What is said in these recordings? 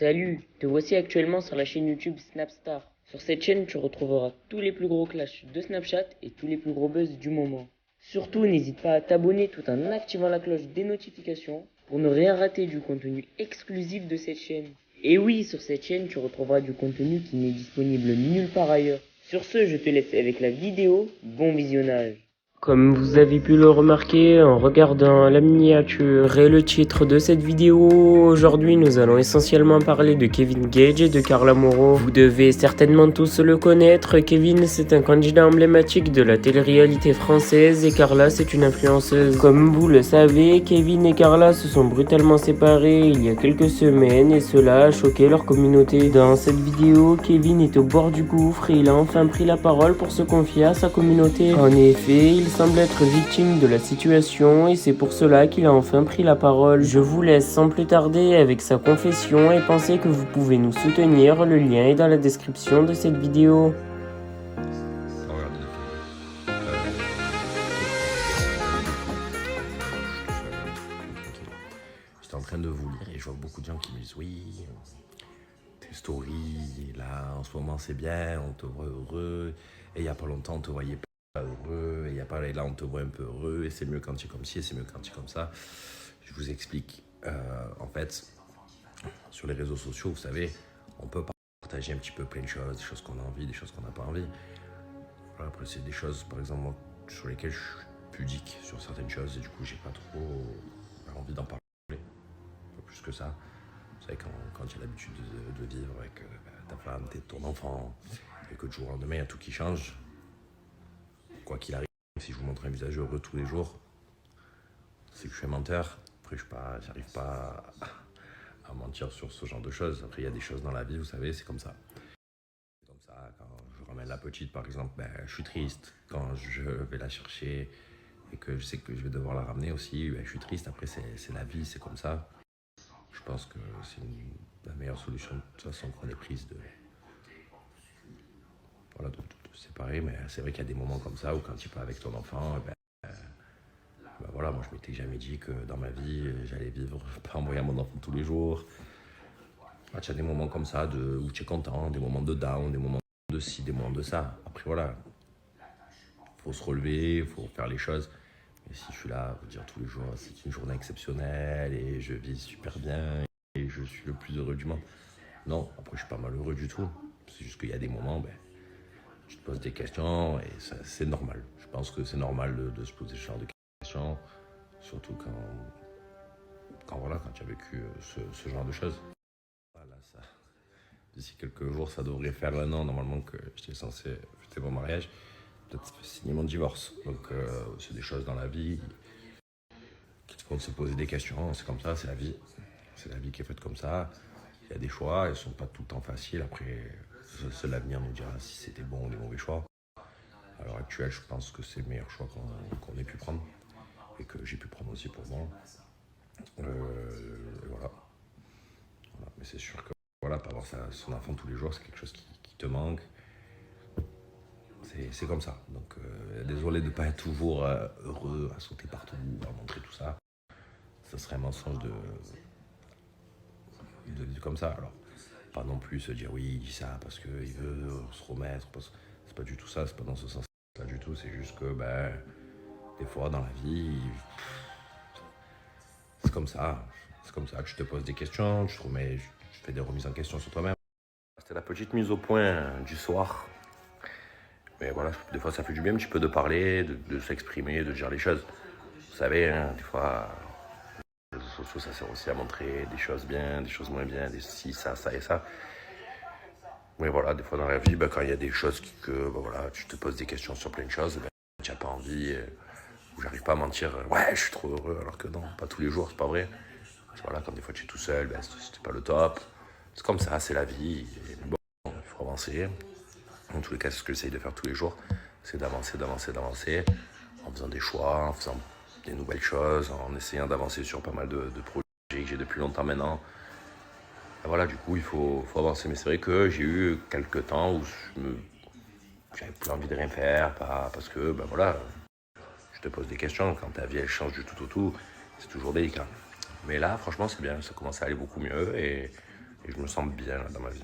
Salut, te voici actuellement sur la chaîne YouTube Snapstar. Sur cette chaîne, tu retrouveras tous les plus gros clashs de Snapchat et tous les plus gros buzz du moment. Surtout, n'hésite pas à t'abonner tout en activant la cloche des notifications pour ne rien rater du contenu exclusif de cette chaîne. Et oui, sur cette chaîne, tu retrouveras du contenu qui n'est disponible nulle part ailleurs. Sur ce, je te laisse avec la vidéo. Bon visionnage. Comme vous avez pu le remarquer en regardant la miniature et le titre de cette vidéo, aujourd'hui nous allons essentiellement parler de Kevin Gage et de Carla Moreau. Vous devez certainement tous le connaître, Kevin c'est un candidat emblématique de la télé-réalité française et Carla c'est une influenceuse. Comme vous le savez, Kevin et Carla se sont brutalement séparés il y a quelques semaines et cela a choqué leur communauté. Dans cette vidéo, Kevin est au bord du gouffre et il a enfin pris la parole pour se confier à sa communauté. En effet, il semble être victime de la situation et c'est pour cela qu'il a enfin pris la parole. Je vous laisse sans plus tarder avec sa confession et pensez que vous pouvez nous soutenir, le lien est dans la description de cette vidéo. Regardez le film. J'étais en train de vous lire et je vois beaucoup de gens qui me disent oui, tes stories, là en ce moment c'est bien, on te voit heureux, et il n'y a pas longtemps on te voyait pas heureux, et il y a pas là on te voit un peu heureux, et c'est mieux quand tu es comme ci, et c'est mieux quand tu es comme ça. Je vous explique, en fait, sur les réseaux sociaux, vous savez, on peut partager un petit peu plein de choses, des choses qu'on a envie, des choses qu'on n'a pas envie. Voilà, après c'est des choses, par exemple, moi, sur lesquelles je suis pudique sur certaines choses, et du coup j'ai pas trop envie d'en parler, pas plus que ça. Vous savez, quand tu as l'habitude de vivre avec ta femme, ton enfant, et que du jour au lendemain, il y a tout qui change, quoi qu'il arrive, si je vous montre un visage heureux tous les jours, c'est que je suis un menteur. Après, j'arrive pas à mentir sur ce genre de choses. Après, il y a des choses dans la vie, vous savez, c'est comme ça. C'est comme ça, quand je ramène la petite, par exemple, je suis triste. Quand je vais la chercher et que je sais que je vais devoir la ramener aussi, je suis triste. Après, c'est la vie, c'est comme ça. Je pense que c'est la meilleure solution de toute façon qu'on ait prise de se séparer. Mais c'est vrai qu'il y a des moments comme ça où quand tu es pas avec ton enfant, voilà, moi je m'étais jamais dit que dans ma vie j'allais vivre pas en voyant mon enfant tous les jours. Tu as des moments comme ça où tu es content, des moments de down, des moments de ci, des moments de ça. Après voilà, faut se relever, faut faire les choses. Et si je suis là, vous dire tous les jours, c'est une journée exceptionnelle et je vis super bien et je suis le plus heureux du monde. Non, après je suis pas malheureux du tout. C'est juste qu'il y a des moments, tu te poses des questions et c'est normal. Je pense que c'est normal de se poser ce genre de questions, surtout quand tu as vécu ce genre de choses. Voilà, ça. D'ici quelques jours, ça devrait faire 1 an normalement que j'étais censé fêter mon mariage, peut-être signer mon divorce. Donc c'est des choses dans la vie qui te font se poser des questions. C'est comme ça, c'est la vie. C'est la vie qui est faite comme ça. Il y a des choix, ils ne sont pas tout le temps faciles. Après, seul l'avenir nous dira si c'était bon ou des mauvais choix. À l'heure actuelle, je pense que c'est le meilleur choix qu'on ait pu prendre et que j'ai pu prendre aussi pour moi. Voilà. Mais c'est sûr que voilà, pas avoir son enfant tous les jours, c'est quelque chose qui te manque. C'est comme ça. Donc désolé de ne pas être toujours heureux, à sauter partout, à montrer tout ça. Ça serait un mensonge de vivre comme ça. Alors, pas non plus se dire oui, il dit ça parce qu'il veut se remettre. C'est pas du tout ça, c'est pas dans ce sens-là du tout. C'est juste que des fois dans la vie, c'est comme ça. C'est comme ça. Tu te poses des questions, tu fais des remises en question sur toi-même. C'était la petite mise au point du soir. Mais voilà, des fois ça fait du bien un petit peu de parler, de s'exprimer, de dire les choses. Vous savez, hein, des fois, les réseaux sociaux, ça sert aussi à montrer des choses bien, des choses moins bien, des ci, ça et ça. Mais voilà, des fois dans la vie, quand il y a des choses voilà, tu te poses des questions sur plein de choses, tu n'as pas envie, ou j'arrive pas à mentir, ouais, je suis trop heureux, alors que non, pas tous les jours, c'est pas vrai. Voilà, quand des fois tu es tout seul, c'était pas le top. C'est comme ça, c'est la vie. Et bon, il faut avancer. En tous les cas, c'est ce que j'essaye de faire tous les jours, c'est d'avancer, en faisant des choix, en faisant des nouvelles choses, en essayant d'avancer sur pas mal de projets que j'ai depuis longtemps maintenant. Et voilà, du coup, il faut avancer. Mais c'est vrai que j'ai eu quelques temps où j'avais plus envie de rien faire, parce que, voilà, je te pose des questions. Quand ta vie, elle change du tout au tout, c'est toujours délicat. Mais là, franchement, c'est bien, ça commence à aller beaucoup mieux et et je me sens bien là, dans ma vie.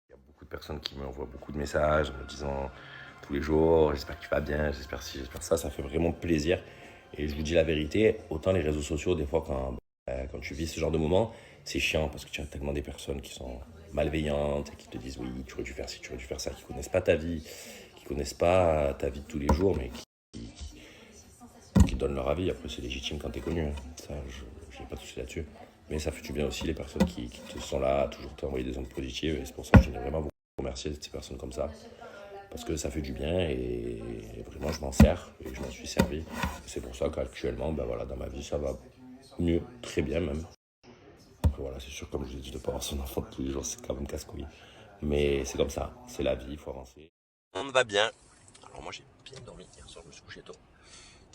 Il y a beaucoup de personnes qui m'envoient beaucoup de messages me disant tous les jours, j'espère que tu vas bien, j'espère ci, j'espère ça, ça fait vraiment plaisir. Et je vous dis la vérité, autant les réseaux sociaux, des fois quand tu vis ce genre de moment, c'est chiant parce que tu as tellement des personnes qui sont malveillantes et qui te disent oui, tu aurais dû faire ci, tu aurais dû faire ça, qui connaissent pas ta vie, qui connaissent pas ta vie de tous les jours, mais qui donnent leur avis. Après, c'est légitime quand tu es connu, hein. Ça, je n'ai pas de souci là-dessus. Mais ça fait du bien aussi les personnes qui te sont là, à toujours t'envoyer des ondes positives. Et c'est pour ça que je voulais vraiment vous remercier de ces personnes comme ça. Parce que ça fait du bien et vraiment je m'en sers et je m'en suis servi. C'est pour ça qu'actuellement, ben voilà, dans ma vie, ça va mieux, très bien même. Après voilà, c'est sûr, comme je l'ai dit, de ne pas avoir son enfant tous les jours, c'est quand même casse-couille. Mais c'est comme ça, c'est la vie, il faut avancer. On va bien. Alors moi j'ai bien dormi hier soir, je me suis couché tôt.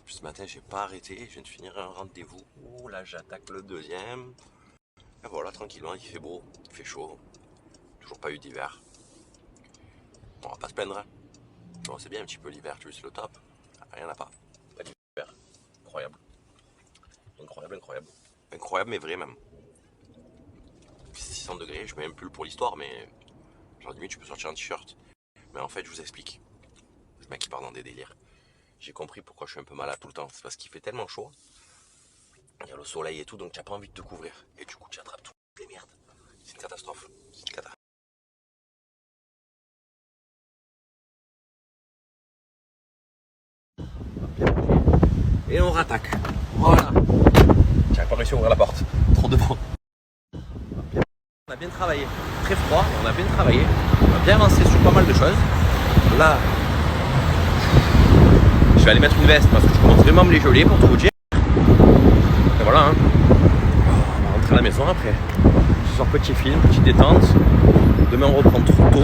Puis ce matin, j'ai pas arrêté, je viens de finir un rendez-vous. Oh là, j'attaque le deuxième. Et voilà, tranquillement, il fait beau, il fait chaud. Toujours pas eu d'hiver. On va pas se plaindre. Bon, c'est bien un petit peu l'hiver, tu vois, c'est le top. Rien à pas. Pas d'hiver. Incroyable. Incroyable, incroyable. Incroyable, mais vrai même. 600 degrés, je mets un pull pour l'histoire, mais genre limite, je peux sortir un t-shirt. Mais en fait, je vous explique. Le mec, il part dans des délires. J'ai compris pourquoi je suis un peu malade tout le temps. C'est parce qu'il fait tellement chaud. Il y a le soleil et tout, donc tu n'as pas envie de te couvrir. Et du coup, tu attrapes toutes les merdes. C'est une catastrophe. C'est une catastrophe. Et on rattaque. Voilà. J'avais pas réussi à ouvrir la porte. Trop de vent. On a bien travaillé. Très froid, mais on a bien travaillé. On a bien avancé sur pas mal de choses. Là, je vais aller mettre une veste parce que je commence vraiment à me les geler pour tout vous dire. Et voilà, hein. On va rentrer à la maison après. Ce soir, petit film, petite détente. Demain, on reprend trop tôt.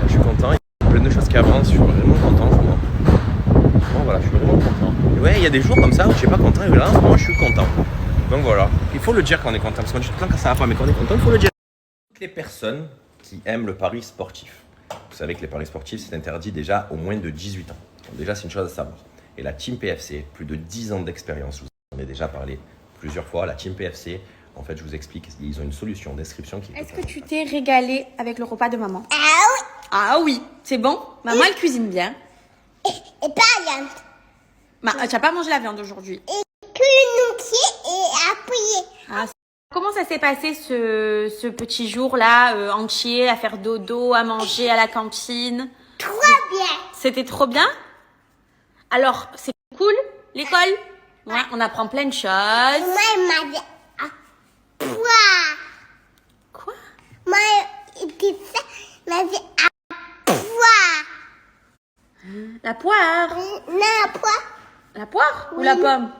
Je suis content. Il y a plein de choses qui avancent. Je suis vraiment content en ce moment. Bon, voilà, je suis vraiment content. Et ouais, il y a des jours comme ça où je suis pas content. Et là, en ce moment, je suis content. Donc voilà. Il faut le dire quand on est content. Parce qu'on dit tout le temps quand ça va pas, mais quand on est content, il faut le dire. Toutes les personnes qui aiment le pari sportif. Vous savez que les paris sportifs, c'est interdit déjà au moins de 18 ans. Donc déjà, c'est une chose à savoir. Et la Team PFC, plus de 10 ans d'expérience, je vous en ai déjà parlé plusieurs fois. La Team PFC, en fait, je vous explique, ils ont une solution d'inscription qui est... Est-ce que tu t'es régalé avec le repas de maman? Ah oui. Ah oui, c'est bon. Maman, elle cuisine bien. Et pas viande. Tu n'as pas mangé la viande aujourd'hui. Et que entier et appuyé. Ah, comment ça s'est passé ce petit jour-là entier, à faire dodo, à manger à la cantine? Trop bien. C'était trop bien? Alors, c'est cool, l'école? Ouais, on apprend plein de choses. Moi, il m'a dit poire. Quoi? Moi, il dit ça, il m'a dit poire. La poire. Non, poire. La poire ou Oui. la pomme?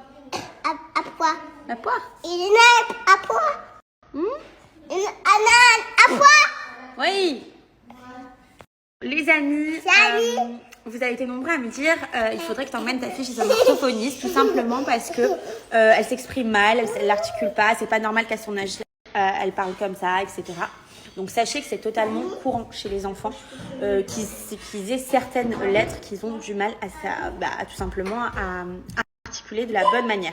À poire. La poire. Il n'a à poire. Il n'a à poire. Oui. Les amis, Salut. vous avez été nombreux à me dire il faudrait que tu emmènes ta fille chez un orthophoniste, tout simplement parce que elle s'exprime mal, elle l'articule pas, c'est pas normal qu'à son âge elle parle comme ça, etc. Donc sachez que c'est totalement courant chez les enfants qu'ils aient certaines lettres qu'ils ont du mal à tout simplement à articuler de la bonne manière.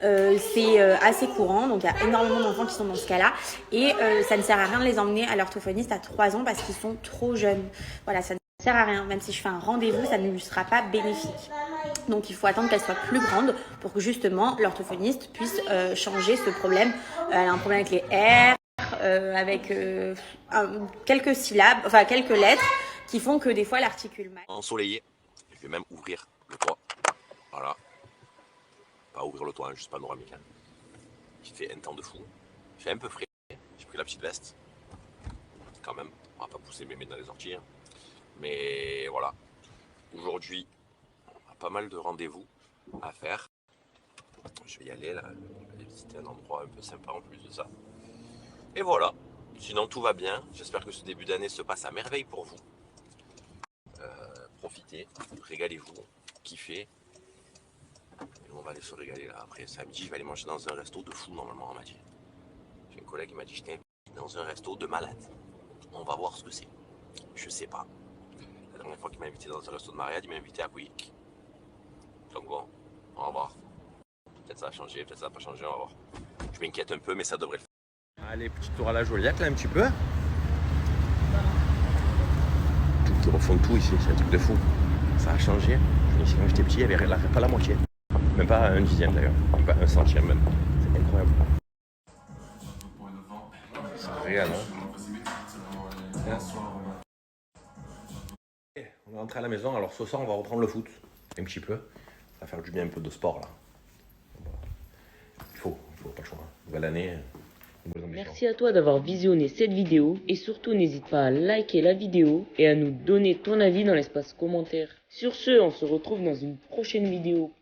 C'est assez courant, donc il y a énormément d'enfants qui sont dans ce cas-là et ça ne sert à rien de les emmener à l'orthophoniste à 3 ans parce qu'ils sont trop jeunes. Voilà, ça ne sert à rien. Même si je fais un rendez-vous, ça ne lui sera pas bénéfique. Donc il faut attendre qu'elle soit plus grande pour que justement l'orthophoniste puisse changer ce problème. Elle a un problème avec les R, avec quelques syllabes, enfin quelques lettres qui font que des fois elle articule mal. Ensoleillé, je vais même ouvrir le toit. Voilà. Pas ouvrir le toit, hein, juste panoramique. Hein. Il fait un temps de fou. Il fait un peu frais. J'ai pris la petite veste. Quand même, on va pas pousser mémé dans les orties. Hein. Mais voilà. Aujourd'hui, on a pas mal de rendez-vous à faire. Je vais y aller là. Je vais visiter un endroit un peu sympa en plus de ça. Et voilà. Sinon, tout va bien. J'espère que ce début d'année se passe à merveille pour vous. Profitez, régalez-vous, kiffez. Et on va aller se régaler là. Après samedi, je vais aller manger dans un resto de fou normalement, on m'a dit. J'ai un collègue qui m'a dit je t'invite dans un resto de malade. On va voir ce que c'est. Je sais pas. La dernière fois qu'il m'a invité dans un resto de mariage, il m'a invité à Quick. Donc bon, on va voir. Peut-être ça a changé, peut-être ça n'a pas changé, on va voir. Je m'inquiète un peu, mais ça devrait le faire. Allez, petit tour à la Joliette là un petit peu. Ils refont tout ici, c'est un truc de fou. Ça a changé. Ici, quand j'étais petit, il n'y avait pas la moitié. Même pas un dixième d'ailleurs. Même pas un centième même. C'est incroyable. C'est réel, hein. On est rentré à la maison, alors ce soir on va reprendre le foot. Un petit peu. Ça va faire du bien un peu de sport là. Il faut pas le choix. Nouvelle année. Merci à toi d'avoir visionné cette vidéo et surtout n'hésite pas à liker la vidéo et à nous donner ton avis dans l'espace commentaire. Sur ce, on se retrouve dans une prochaine vidéo.